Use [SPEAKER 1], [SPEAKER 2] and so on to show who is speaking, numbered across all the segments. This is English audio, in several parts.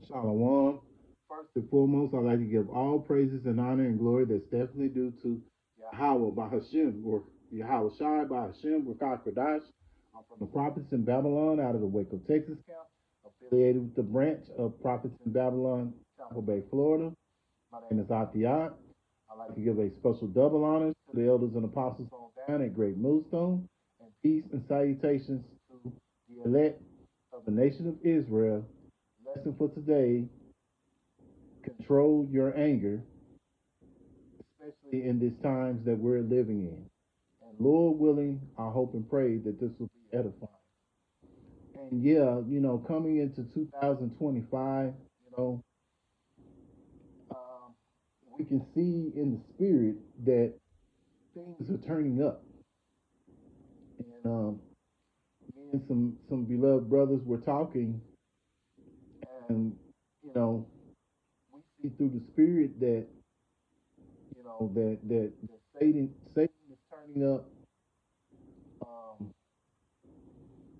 [SPEAKER 1] Shalom. First and foremost, I'd like to give all praises and honor and glory that's definitely due to Yahweh Bahashim, or Yahweh Shai Bahashim, Rakah Kodash. I'm from the Prophets in Babylon out of the Waco, Texas camp, affiliated with the branch of Prophets in Babylon, Tampa Bay, Florida. My name is Atiyat. I'd like to give a special double honors to the elders and apostles on down at Great Millstone, and peace and salutations to the elect of the nation of Israel. Lesson for today: control your anger, especially in these times that we're living in. And Lord willing, I hope and pray that this will be edifying. And yeah, coming into 2025, um, we can see in the spirit that things are turning up. And me and some beloved brothers were talking, and you know, we see through the spirit that that Satan is turning up.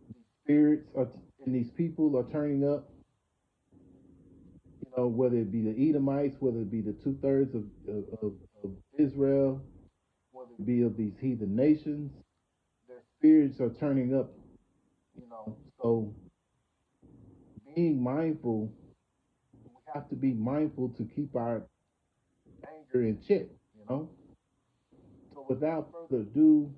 [SPEAKER 1] These spirits are and these people are turning up. Whether it be the Edomites, whether it be the 2/3 of Israel, whether it be of these heathen nations, their spirits are turning up. So being mindful, we have to be mindful to keep our anger in check. You know. So without further ado,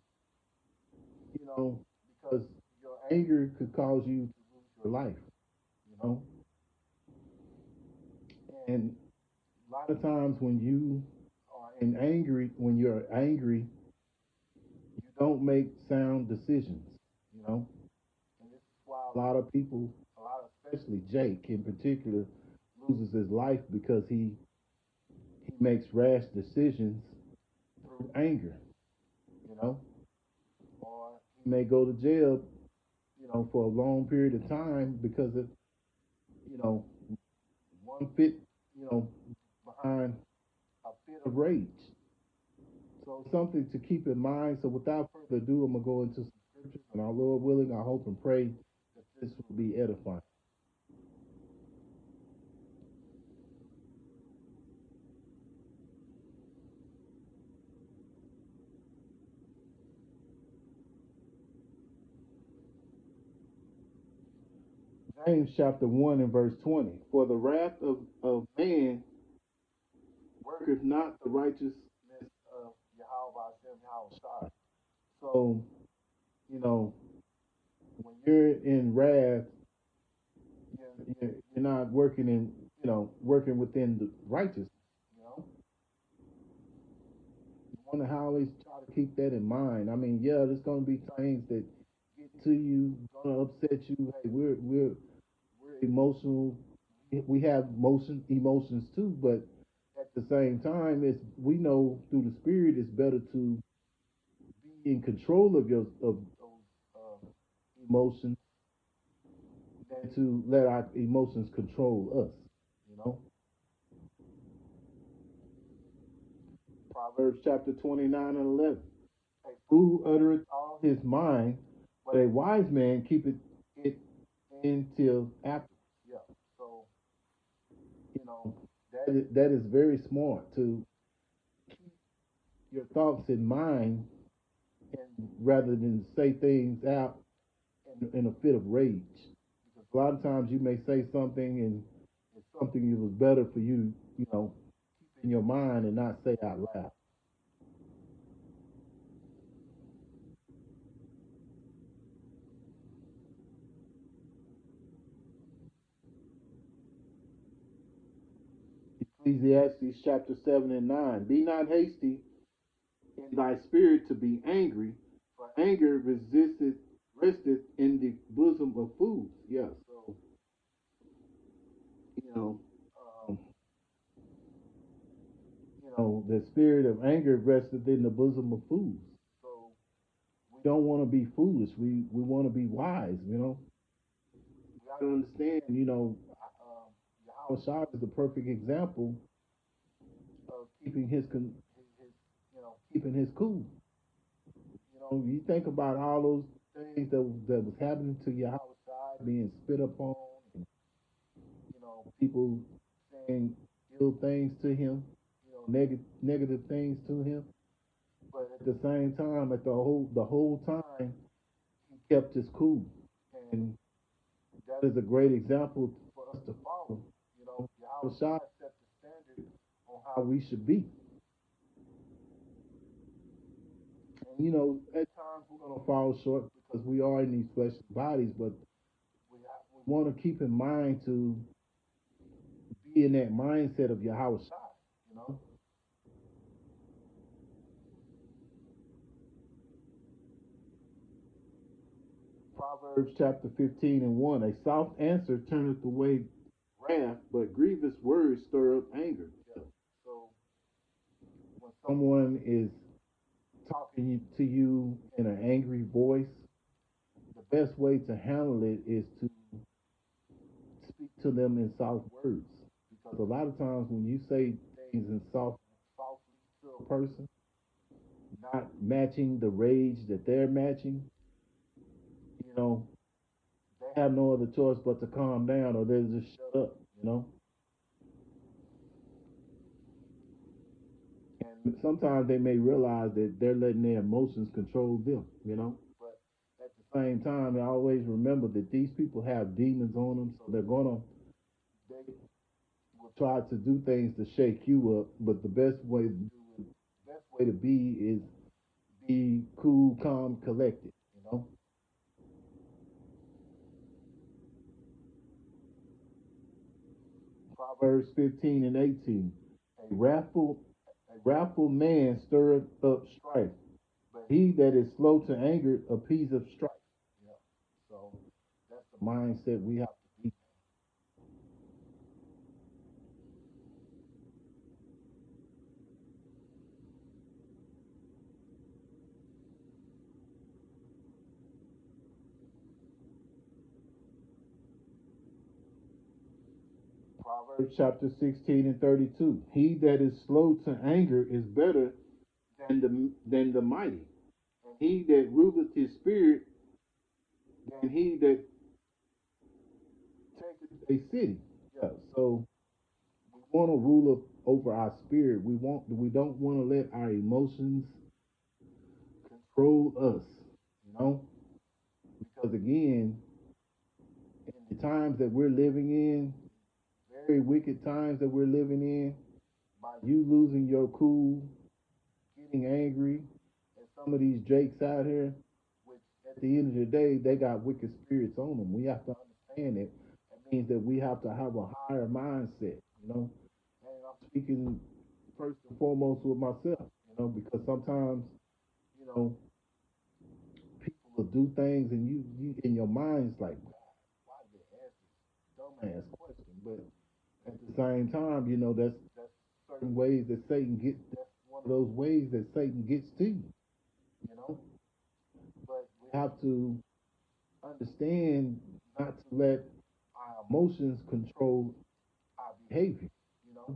[SPEAKER 1] you know, because your anger could cause you to lose your life. You know, and a lot of times when you're angry, you don't make sound decisions, you know. And this is why a lot of people, especially Jake in particular, loses his life because he makes rash decisions through anger, you know, or he may go to jail, for a long period of time because of, you know, one fit, behind a fit of rage. So something to keep in mind. So without further ado, I'm gonna go into some scriptures, and our Lord willing, I hope and pray that this will be edifying. James chapter 1 and verse 20. For the wrath of man worketh not the righteousness of Yahweh Yahweh. So, you know, when you're in wrath, you're not working working within the righteousness. You know, you want to always try to keep that in mind. I mean, yeah, there's going to be things that get to you, going to upset you. Hey, we're emotional. We have emotions too, but at the same time, it's we know through the spirit it's better to be in control of your of those emotions than to let our emotions control us. You know, Proverbs chapter 29 and 11. A fool uttereth all his mind, but a wise man keepeth it until afterwards. Yeah. So, that is very smart to keep your thoughts in mind, and rather than say things out in a fit of rage. Because a lot of times you may say something and it's something that was better for you, keep in your mind and not say out loud. Ecclesiastes chapter 7 and 9. Be not hasty in thy spirit to be angry, for anger resteth in the bosom of fools. Yeah, so you know, um, the spirit of anger resteth in the bosom of fools. So we don't want to be foolish. We want to be wise. We got to understand. Yahweh Shah is the perfect example of keeping his keeping his cool. You think about all those things that was happening to Yahweh Shai, being spit upon, and people saying ill things to him, negative things to him. But at the same time, the whole time, he kept his cool, and that is a great example for us to follow. Yahweh Shai set the standard on how we should be. And at times we're gonna fall short because we are in these fleshly bodies, but we want to keep in mind to be in that mindset of Yahweh Shai. You know, Proverbs chapter 15 and 1. A soft answer turneth away wrath, but grievous words stir up anger. Yeah. So when someone is talking to you in an angry voice, the best way to handle it is to speak to them in soft words. Because a lot of times when you say things in softly to a person, not matching the rage that they're matching, you know, they have no other choice but to calm down or they'll just shut up. And sometimes they may realize that they're letting their emotions control them. But at the same time, I always remember that these people have demons on them, so they will try to do things to shake you up. But the best way to be is be cool, calm, collected. You know. Proverbs 15 and 18. A wrathful man stirreth up strife, but he that is slow to anger appeaseth strife. Yeah. So that's the mindset we have to be. Proverbs chapter 16 and 32. He that is slow to anger is better than the mighty. And he that ruleth his spirit than he that taketh a city. Yeah. So we want to rule over our spirit. We don't want to let our emotions control us. You know? Because again, in the times that we're living in, very wicked times that we're living in, by you losing your cool, getting angry, and some of these jakes out here, which at the end of the day, they got wicked spirits on them. We have to understand it. That means that we have to have a higher mindset. And I'm speaking first and foremost with myself, because sometimes, you know, people will do things and you in your mind is like, why did they ask this dumbass question? But at the same time, that's certain ways that Satan gets. That's one of those ways that Satan gets to you. You know, but we have to understand not to let our emotions control our behavior. You know,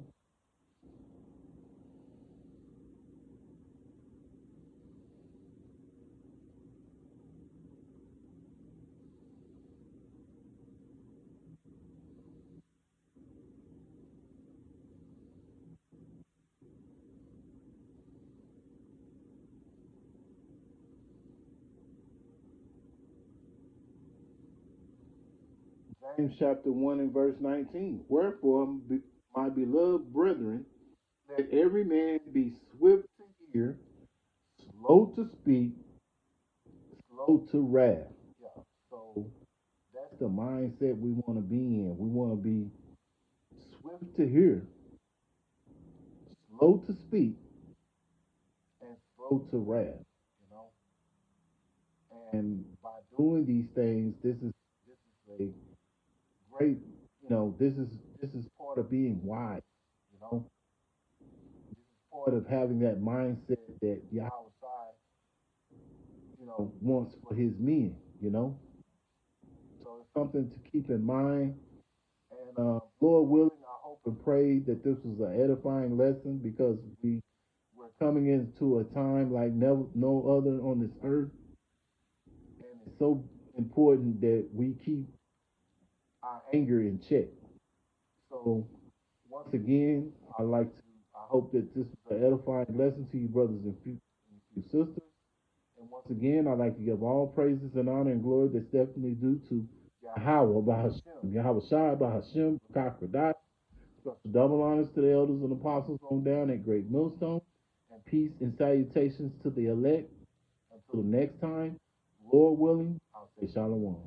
[SPEAKER 1] James chapter 1 and verse 19. Wherefore, my beloved brethren, let every man be swift to hear, slow to speak, slow to wrath. Yeah. So that's the mindset we want to be in. We want to be swift to hear, slow to speak, and slow to wrath. You know, and by doing these things, this is a great. This is part of being wise. You know, this is part of having that mindset that Yahweh Shai, wants for His men. You know, so it's something to keep in mind. And Lord willing, I hope and pray that this was an edifying lesson because we're coming into a time like never no other on this earth, and it's so important that we keep our anger in check. So So once again, I hope that this was an edifying lesson to you, brothers and few sisters. And once again, I'd like to give all praises and honor and glory that's definitely due to Yahweh by Hashem, Yahweh Shai by Hashem, Kakradat. Special double honors to the elders and apostles on down at Great Millstone. And peace and salutations to the elect. Until the next time, Lord willing, I'll say Shalom.